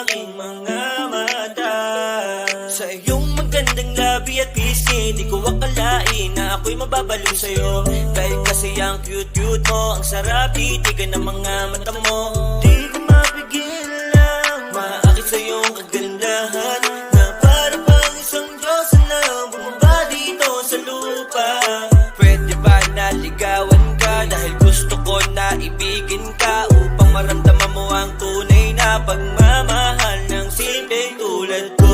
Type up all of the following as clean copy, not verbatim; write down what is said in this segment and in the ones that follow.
aking mga mata. Sa iyong magandang labi at pisngi, di ko akalain na ako'y mababaliw sa'yo. Dahil kasi ang cute-cute mo, ang sarap titigan ng mga mata mo. Di ko mapigilan, maakit sa iyong kagandahan, na para pang isang Diyosa na bumaba dito sa lupa. Pwede ba naligawan ka, dahil gusto ko na ibigin ka, upang maramdaman mo ang tunay na pagmamahal ng simpleng tulad ko.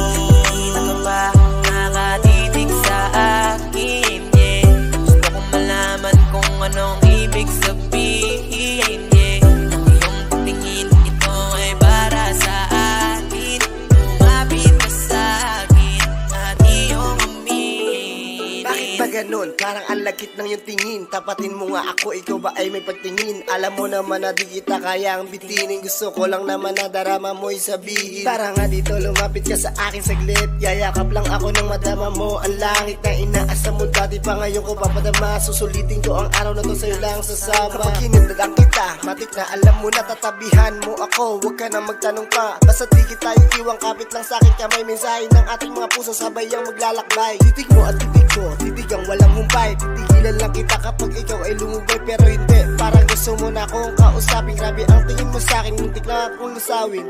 Hindi ka ba nakatitig sa akin, yeah? Gusto kong malaman kung anong ibig sabihin, yeah. Ang iyong pagtingin, ito ay para sa atin. Lumapit ka sa akin at iyong aminin. Bakit ba ganun? Parang ang lagkit ng iyong tingin. Tapatin mo nga ako, ikaw ba ay may pagtingin? Alam mo naman na di kita kayang bitinin. Gusto ko lang naman na darama mo'y sabihin. Tara nga dito, lumapit ka sa akin saglit. Yayakap lang ako ng madama mo. Ang langit na inaasam mo, dati pa ngayon ko papadama. Susulitin ko ang araw na to sa'yo lang sasama. Kapag hinindagan kita, matik na alam mo na tatabihan mo ako. Huwag ka na magtanong pa, basta di kita iiwang. Kapit lang sa'kin ka, may mensahe ng ating mga puso, sabay ang maglalakbay. Titig mo at titig ko, titig ang walang humpay. Titigilan lang kita kapag ikaw ay lumubay, pero hindi, parang gusto mo na akong kausapin. Grabe ang tingin mo sa'kin, muntik lang akong lusawin.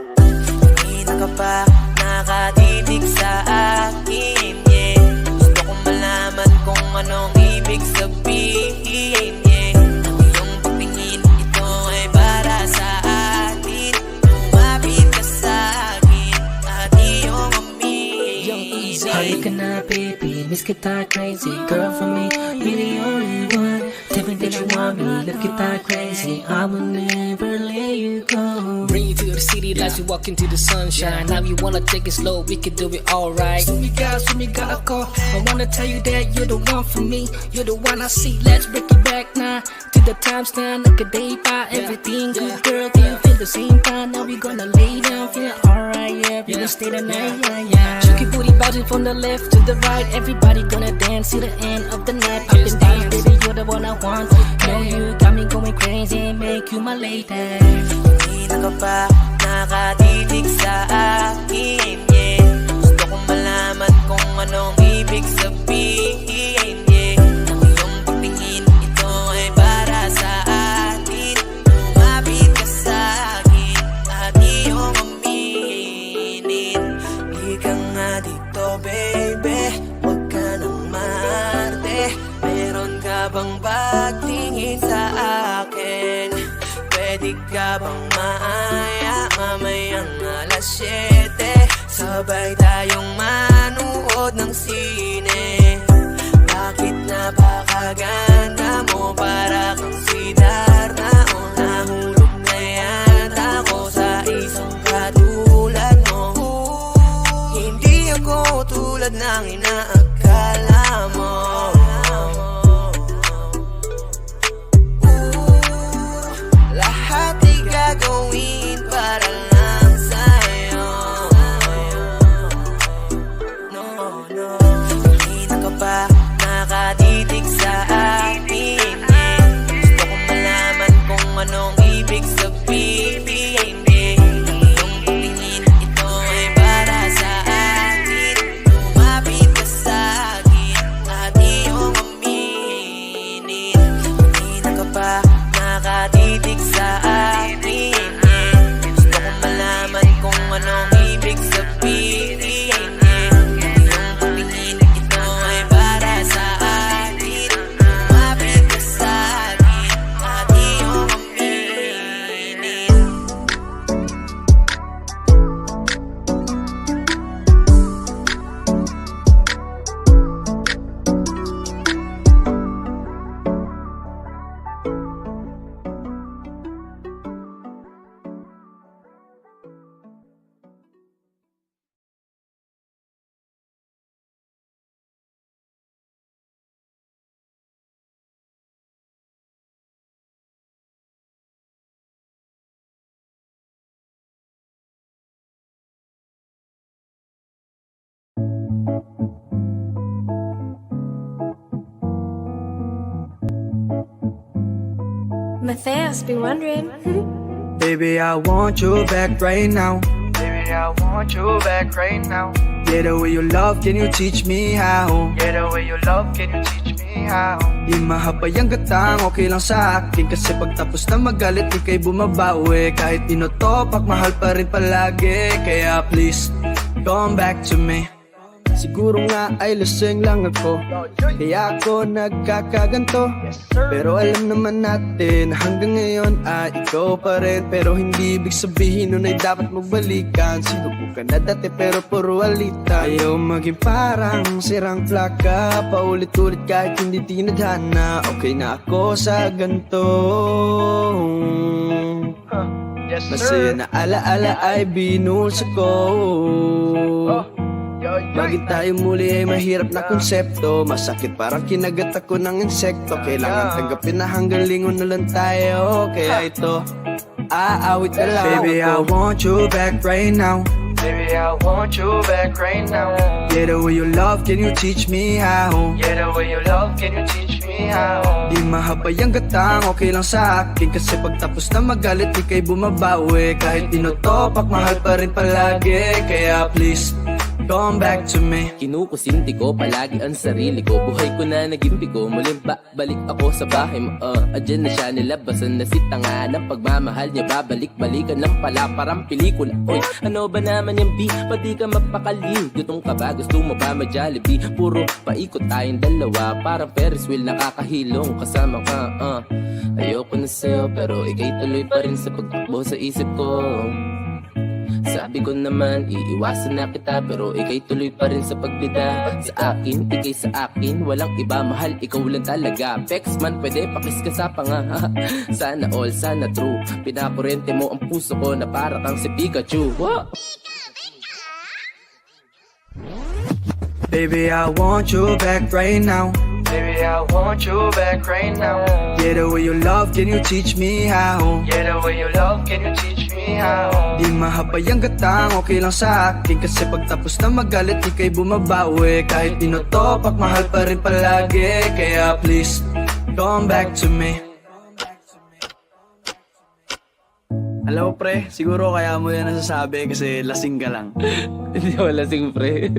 Hindi ka ba nakatitig sa akin, yeah? Gusto kong malaman kung anong ibig sabihin, yeah. Ang iyong pagtingin, ito ay para sa atin. Lumapit ka sa akin at iyong aminin. Halika na baby, miss kita crazy. Girl for me, you're the only one. Tell me that you want me, look at that crazy. I will never let you go. Bring you to the city lights, you walk into the sunshine. Now you wanna take it slow, we can do it alright. So we got a call. I wanna tell you that you're the one for me. You're the one I see, let's break it back now. To the times now, look at day by everything good girl, do you feel the same time? Now we gonna lay down, feeling alright, yeah. We gonna stay the night, yeah. Cheeky booty bouncing from the left to the right. Everybody gonna dance to the end of the night. Up and down, baby, you're the one I want. Know you got me going crazy, make you my lady. Hindi ka ba nakatitig sa akin, yeah? Gusto kong malaman kung anong ibig sabihin, yeah. Ang iyong pagtingin, ito ay para sa atin. Lumapit ka sa akin at iyong aminin. Hindi ka nga dito, baby, huwag ka nang maarte. Meron ka bang pagtingin sa akin? Pwede ka bang maaya mamayang alas 7? Sabay tayong manood ng sine. Bakit napakaganda mo, para kang si Darna? O nahulog na yata ako sa isang katulad mo. Hindi ako tulad ng inaakala mo. Lahat ay gagawin para lang sa'yo. No, no. Hindi ka ba nakatitig sa akin, yeah? Gusto kong malaman kung anong ibig sabihin, yeah. Ang iyong pagtingin, ito ay para sa atin. Lumapit ka sa akin at iyong aminin. Hindi ka ba nakatitig sa akin, yeah? Gusto kong malaman kung anong ibig sabihin, yeah. Ang iyong pagtingin, ito ay para sa atin. Lumapit ka sa akin at iyong aminin. Matthias be wondering. Baby, I want you back right now. Baby, I want you back right now. Yeah, the way you love, can you teach me how? Yeah, the way you love, can you teach me how? Di mahabay ang gatang, okay lang sa akin. Kasi pagtapos na magalit, di kay bumabawi. Kahit tinotopak, mahal pa rin palagi. Kaya please, come back to me. Siguro nga ay lasing lang ako, kaya ako nagkakaganto. Pero alam naman natin, hanggang ngayon ay ikaw pa rin. Pero hindi ibig sabihin nun ay dapat magbalikan. Sinubukan na dati pero puro alita. Ayaw maging parang sirang plaka, paulit-ulit kahit hindi tinadhana. Okay na ako sa ganto. Masaya na alaala ay binulsa ko. Maging tayo muli ay mahirap na konsepto. Masakit parang kinagat ako ng insekto. Kailangan tanggapin na hanggang lingon na lang tayo. Kaya ito, aawit na lang. Baby, I want you back right now. Baby, I want you back right now. Yeah, the way you love, can you teach me how? Yeah, the way you love, can you teach me how? Di mahabay ang gatang, okay lang sa akin. Kasi pagtapos na magalit, di kay bumabawi. Kahit tinotopak, mahal pa rin palagi. Kaya please, come back to me. Kinukusinti ko palagi ang sarili ko. Buhay ko na nagimpi ko. Muling balik ako sa bahay mo. Adyan na siya nilabasan na si tanga ng pagmamahal niya. Babalik-balikan ng pala parang pelikula. Oy, ano ba naman yung B? Pati ka mapakali. Gutom ka ba? Gusto mo ba ma-Jollibee? Puro paikot tayong dalawa. Parang Ferris wheel nakakahilong. Kasama ka, ayoko na sa'yo. Pero ikay tuloy pa rin sa pagtakbo sa isip ko. Sabi ko naman, iiwasan na kita. Pero ikay tuloy pa rin sa pagbida. Sa akin, ikay sa akin. Walang iba, mahal, ikaw lang talaga. Pex man, pwede pakis ka sa panga. Sana all, sana true. Pinakurente mo ang puso ko na para kang si Pikachu. Baby, I want you back right now. Baby, I want you back right now. Yeah, the way you love, can you teach me how? Yeah, the way you love, can you teach me how? Di mahabay ang gatang, okay lang sa akin. Kasi pagtapos na magalit, di kay bumabawi. Kahit tinotopak, mahal pa rin palagi. Kaya please, come back to me. Alam mo pre, siguro kaya mo yan nasasabi kasi lasing ka lang. Hindi ako lasing, pre.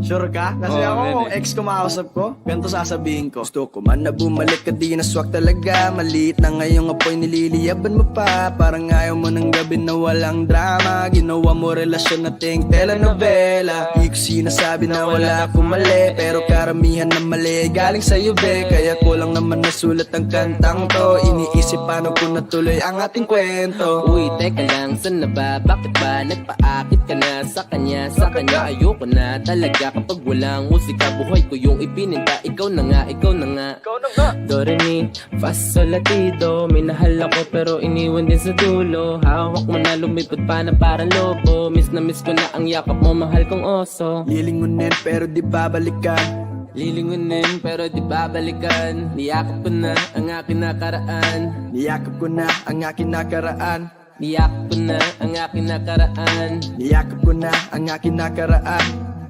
Sure ka? Kasi Oo, ako, man, kung ex ko makausap ko, ganito sasabihin ko. Gusto ko man na bumalik ka, di na swak talaga. Maliit na ngayong apoy, nililiyaban mo pa. Parang ayaw mo ng gabi na walang drama. Ginawa mo relasyon na ting telenovela. Di ko sinasabi na wala akong mali, pero karamihan na mali galing sa'yo be. Kaya ko lang naman nasulat ang kantang to. Iniisip paano ko natuloy ang ating kwento. Uy, teka lang, saan na ba? Bakit ba nagpaakit ka na sa kanya? Sa kanya ayoko na talaga. Kapag walang musika, buhay ko yung ipininta. Ikaw na nga, ikaw na nga. Do, re, mi, fa, sol, la, ti, do. Minahal ako pero iniwan din sa dulo. Hawak mo na lumipad pa na parang lobo. Miss na miss ko na ang yakap mo, mahal kong oso. Lilingunin pero di babalikan. Lilingunin pero di babalikan. Niyakap ko na ang aking nakaraan. Niyakap ko na ang aking nakaraan. Niyakap ko na ang aking nakaraan. Niyakap ko na ang aking nakaraan.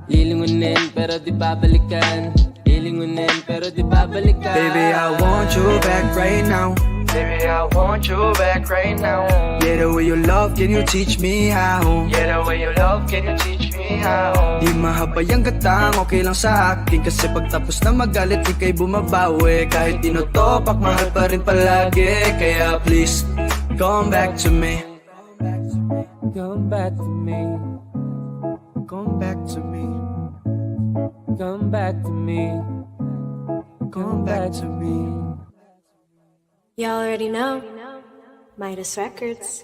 Lilingunin pero di babalikan. Lilingunin pero di babalikan. Baby, I want you back right now. Baby, I want you back right now. Yeah, the way you love, can you teach me how? Yeah, the way you love, can you teach me how? Di mahabay ang gatang, okay lang sa akin. Kasi pagtapos na magalit, di kay bumabawi. Kahit tinotopak, mahal pa rin palagi. Kaya please, come back to me. Come back to me. Come back to me. Come back to me. Come back to me. Y'all already know. Midas Records.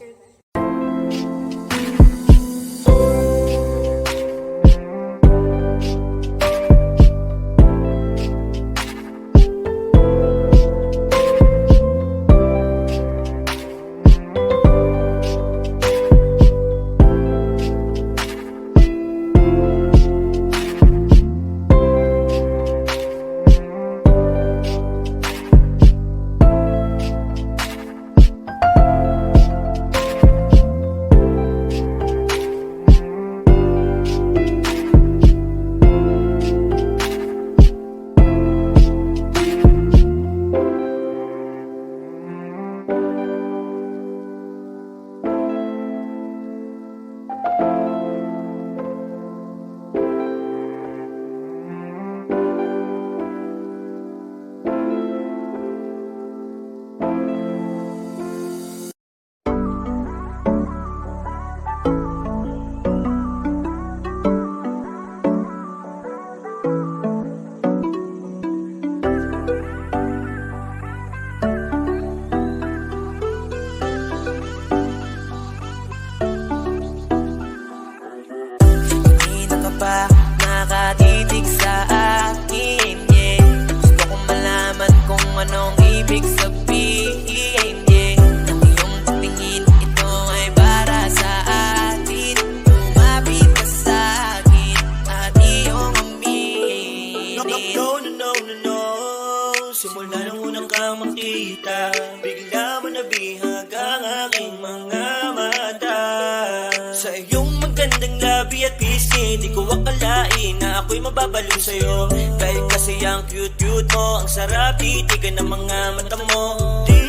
aking mga mata. Sa iyong magandang labi at pisngi, di ko akalain na ako'y mababaliw sa'yo. Dahil kasi ang cute-cute mo, ang sarap titigan ng mga mata mo. Di